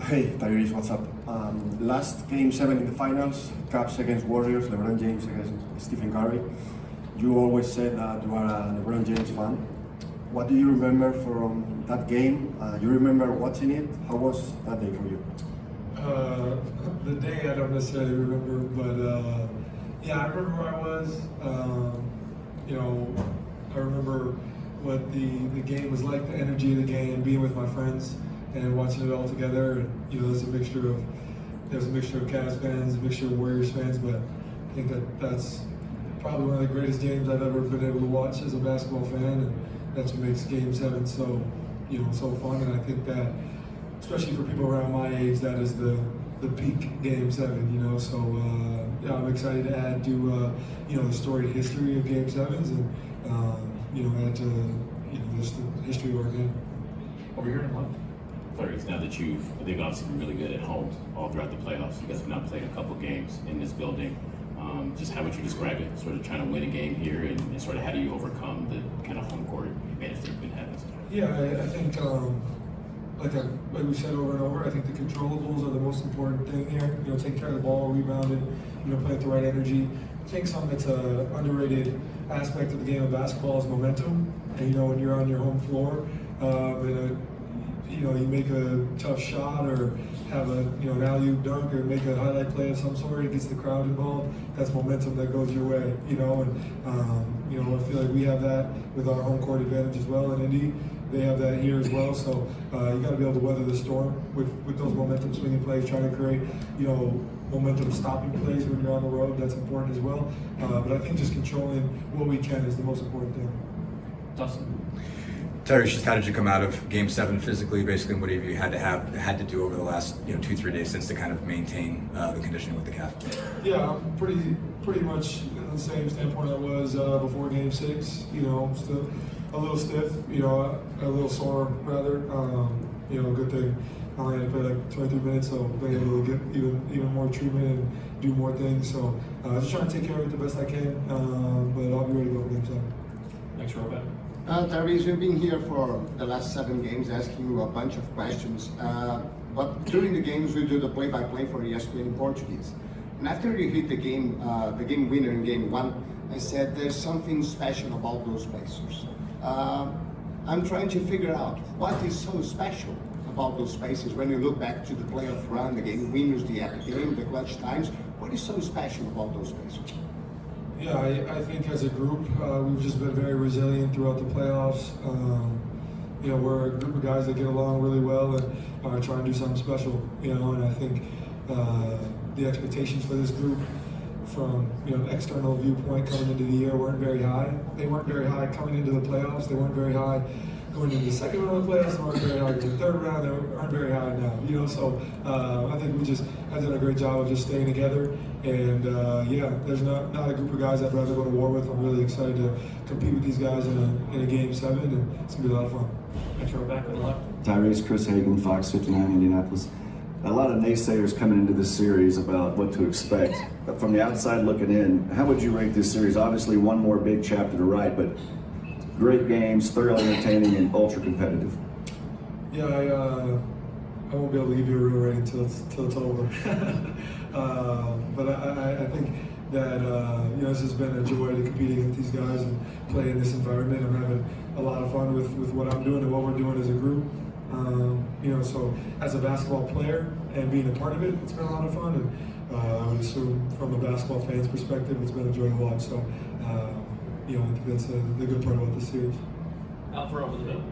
Hey, Tyrese, what's up? Last Game 7 in the finals, Cavs against Warriors, LeBron James against Stephen Curry. You always said that you are a LeBron James fan. What do you remember from that game? You remember watching it? How was that day for you? The day I don't necessarily remember, but yeah, I remember where I was. I remember what the game was like, the energy of the game, being with my friends and watching it all together. And there's a mixture of Cavs fans, a mixture of Warriors fans, but I think that's probably one of the greatest games I've ever been able to watch as a basketball fan, and that's what makes Game 7 so so fun. And I think that, especially for people around my age, that is the peak Game 7. So yeah, I'm excited to add to the storied history of Game 7s, and add to just the history of our game. Over here in London, Tyrese, now that I think obviously been really good at home all throughout the playoffs. You guys have now played a couple games in this building. Just how would you describe it? Sort of trying to win a game here, and sort of how do you overcome the kind of home court advantage that you've been having? Yeah, I think like we said over and over, I think the controllables are the most important thing here. Take care of the ball, rebounding, play with the right energy. I think something that's an underrated aspect of the game of basketball is momentum. And when you're on your home floor, you make a tough shot or have an alley-oop dunk or make a highlight play of some sort, it gets the crowd involved. That's momentum that goes your way, and I feel like we have that with our home court advantage as well in Indy. They have that here as well, so you got to be able to weather the storm with those momentum swinging plays, trying to create momentum stopping plays when you're on the road. That's important as well. But I think just controlling what we can is the most important thing. Dustin. Tyrese, just how did you come out of Game 7 physically? Basically, what have you had to do over the last 2-3 days since to kind of maintain the conditioning with the calf? Yeah, I'm pretty much in the same standpoint I was before Game 6. Still a little stiff, a little sore rather. Good thing I only had to play like 23 minutes, so being able to get even more treatment and do more things. So just trying to take care of it the best I can, but I'll be ready to go for Game 7. Next row back. Tyrese, we've been here for the last 7 games asking you a bunch of questions, but during the games we do the play-by-play for ESPN in Portuguese. And after you hit the game winner in Game 1, I said there's something special about those Pacers. I'm trying to figure out what is so special about those Pacers when you look back to the playoff run, the game winners, the epic game, the clutch times. What is so special about those Pacers? Yeah, I think as a group, we've just been very resilient throughout the playoffs. We're a group of guys that get along really well and are trying to do something special. And I think the expectations for this group from an external viewpoint coming into the year weren't very high. They weren't very high coming into the playoffs. They weren't very high going into the second round of the playoffs. They weren't very high in the third round. They aren't very high now. So I think we just have done a great job of just staying together. And there's not a group of guys I'd rather go to war with. I'm really excited to compete with these guys in a Game 7, and it's gonna be a lot of fun. Next row back on the left. Tyrese, Chris Hagan, Fox 59, Indianapolis. A lot of naysayers coming into this series about what to expect. But from the outside looking in, how would you rate this series? Obviously, one more big chapter to write, but great games, thoroughly entertaining, and ultra competitive. Yeah, I won't be able to give you a real rating until it's over. But I think that this has been a joy to compete against these guys and play in this environment. I'm having a lot of fun with what I'm doing and what we're doing as a group. So as a basketball player and being a part of it, it's been a lot of fun. And I would assume from a basketball fan's perspective, it's been a joy to watch. So I think that's the good part about this series. Out for over the middle.